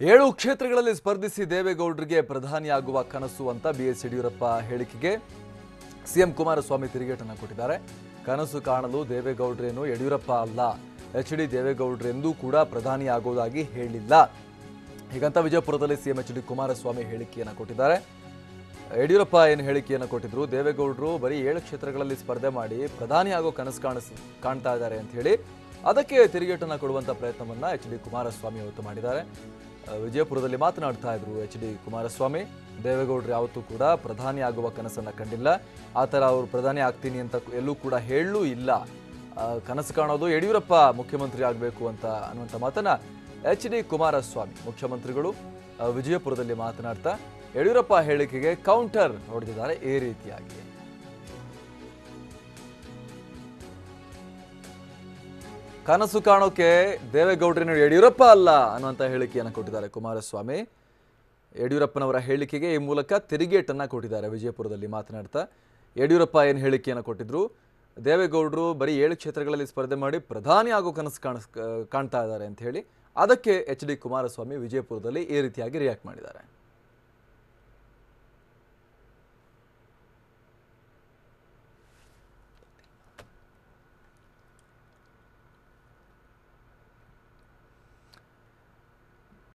7 ಕ್ಷೇತ್ರಗಳಲ್ಲಿ ಸ್ಪರ್ಧಿಸಿ ದೇವೇಗೌಡರಿಗೆ ಪ್ರಧಾನಿಯಾಗುವ ಕನಸು ಅಂತ ಬಿಎಸ್ ಯಡಿಯೂರಪ್ಪ ಹೇಳಿಕೆಗೆ ಸಿಎಂ ಕುಮಾರಸ್ವಾಮಿ ತಿರುಗೇಟನ್ನು ಕೊಟ್ಟಿದ್ದಾರೆ. ಕನಸು ಕಾಣಲು ದೇವೇಗೌಡರೇನು ಯಡಿಯೂರಪ್ಪ ಅಲ್ಲ, ಎಚ್.ಡಿ. ದೇವೇಗೌಡರೆಂದೂ ಕೂಡ ಪ್ರಧಾನಿಯಾಗುವುದಾಗಿ ಹೇಳಿಲ್ಲ. ಹೀಗಂತ ವಿಜಯಪುರದಲ್ಲಿ ಸಿಎಂ ಎಚ್.ಡಿ. ಕುಮಾರಸ್ವಾಮಿ ಹೇಳಿಕೆಯನ್ನು ಕೊಟ್ಟಿದ್ದಾರೆ. ಯಡಿಯೂರಪ್ಪ ಏನು ಹೇಳಿಕೆಯನ್ನು ಕೊಟ್ಟಿದ್ರು, ದೇವೇಗೌಡರು ಬರೀ 7 ಕ್ಷೇತ್ರಗಳಲ್ಲಿ ಸ್ಪರ್ಧೆ ಮಾಡಿ ಪ್ರಧಾನಿಯಾಗೋ ಕನಸು ಕಾಣ್ತಾ ಇದ್ದಾರೆ ಅಂತ ಹೇಳಿ ಅದಕ್ಕೆ ತಿರುಗೇಟನ್ನು ಕೊಡುವಂತ ಪ್ರಯತ್ನವನ್ನ ಎಚ್.ಡಿ. ಕುಮಾರಸ್ವಾಮಿ ಅವತ್ತು ಮಾಡಿದ್ದಾರೆ. ವಿಜಯಪುರದಲ್ಲಿ ಮಾತನಾಡ್ತಾ ಇದ್ರು ಎಚ್.ಡಿ. ಕುಮಾರಸ್ವಾಮಿ. ದೇವೇಗೌಡರು ಯಾವತ್ತೂ ಕೂಡ ಪ್ರಧಾನಿ ಆಗುವ ಕನಸನ್ನ ಕಂಡಿಲ್ಲ, ಆ ಥರ ಅವರು ಪ್ರಧಾನಿ ಆಗ್ತೀನಿ ಅಂತ ಎಲ್ಲೂ ಕೂಡ ಹೇಳಲೂ ಇಲ್ಲ. ಕನಸು ಕಾಣೋದು ಯಡಿಯೂರಪ್ಪ ಮುಖ್ಯಮಂತ್ರಿ ಆಗಬೇಕು ಅಂತ ಅನ್ನುವಂಥ ಮಾತನ್ನ ಎಚ್.ಡಿ. ಕುಮಾರಸ್ವಾಮಿ ಮುಖ್ಯಮಂತ್ರಿಗಳು ವಿಜಯಪುರದಲ್ಲಿ ಮಾತನಾಡ್ತಾ ಯಡಿಯೂರಪ್ಪ ಹೇಳಿಕೆಗೆ ಕೌಂಟರ್ ಹೊಡೆದಿದ್ದಾರೆ ಈ ರೀತಿಯಾಗಿ. ಕನಸು ಕಾಣೋಕೆ ದೇವೇಗೌಡರೇನು ಯಡಿಯೂರಪ್ಪ ಅಲ್ಲ ಅನ್ನುವಂಥ ಹೇಳಿಕೆಯನ್ನು ಕೊಟ್ಟಿದ್ದಾರೆ ಕುಮಾರಸ್ವಾಮಿ. ಯಡಿಯೂರಪ್ಪನವರ ಹೇಳಿಕೆಗೆ ಈ ಮೂಲಕ ತಿರುಗೇಟನ್ನು ಕೊಟ್ಟಿದ್ದಾರೆ ವಿಜಯಪುರದಲ್ಲಿ ಮಾತನಾಡ್ತಾ. ಯಡಿಯೂರಪ್ಪ ಏನು ಹೇಳಿಕೆಯನ್ನು ಕೊಟ್ಟಿದ್ರು, ದೇವೇಗೌಡರು ಬರೀ 7 ಕ್ಷೇತ್ರಗಳಲ್ಲಿ ಸ್ಪರ್ಧೆ ಮಾಡಿ ಪ್ರಧಾನಿ ಆಗೋ ಕನಸು ಕಾಣ್ತಾ ಇದ್ದಾರೆ ಅಂತ ಹೇಳಿ ಅದಕ್ಕೆ ಎಚ್.ಡಿ. ಕುಮಾರಸ್ವಾಮಿ ವಿಜಯಪುರದಲ್ಲಿ ಈ ರೀತಿಯಾಗಿ ರಿಯಾಕ್ಟ್ ಮಾಡಿದ್ದಾರೆ.